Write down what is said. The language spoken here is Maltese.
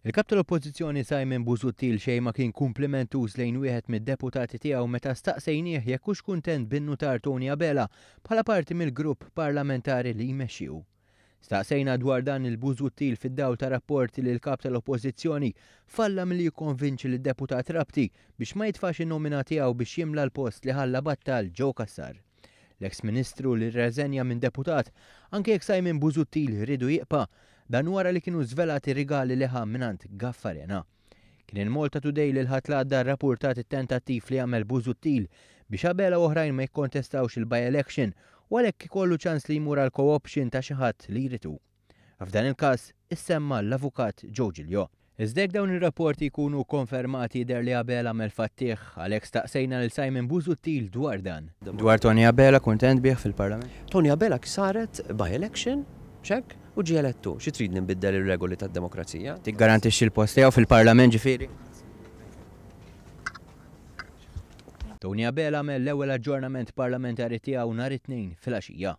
Il-kap tal-Oppożizzjoni Simon Busuttil xejn ma kien kumplimentuż lejn wieħed mid-deputati tiegħu meta staqsejnieh jekk hux kuntent bin-nutar Tony Abela bħala parti mill-grupp parlamentari li jmexxiju. Staqsejna dwar dan il-Busuttil fid-dawl ta' rapporti li l-kap tal-Oppożizzjoni falla milli jikkonvinċi lid-deputat Rabti biex ma jitfax in-nomina tiegħu biex jimla l-post li ħalla Battal Joe Kassar. L-eks-ministru li rreżenja minn deputat anke jekk Simon Busuttil ridu jieqpa' dan wara li kienu żvelati rigali li ħam minant Gaffarena. Kien il-Malta Today li l-ħatladda rrappurtat it-tentattiv li għamel Busuttil biex Abela oħrajn ma jikkontestawx il-by-election u għalhekk ikollu ċans li jmur għal co-option ta' xi ħadd li jritu. F'dan il-każ issemma l-avukat Joe Giglio. Iżdek dawn ir-rapporti jkunu konfermati jidher li Abela għamel fattih għalhekk staqsejna lil Simon Busuttil dwar dan. Dwar Tony Abela kuntent bih fil-Parlament? Tony Abela saret by-election, ċek, u ġie elettu. Xi trid nbiddel ir-regoli tad-demokrazija? Tiggarantixxi l-post tiegħu fil-Parlament ġifieri? Tony Abela għamel l-ewwel aġġornament parlamentari tiegħu nhar it-tnejn fil-għaxija.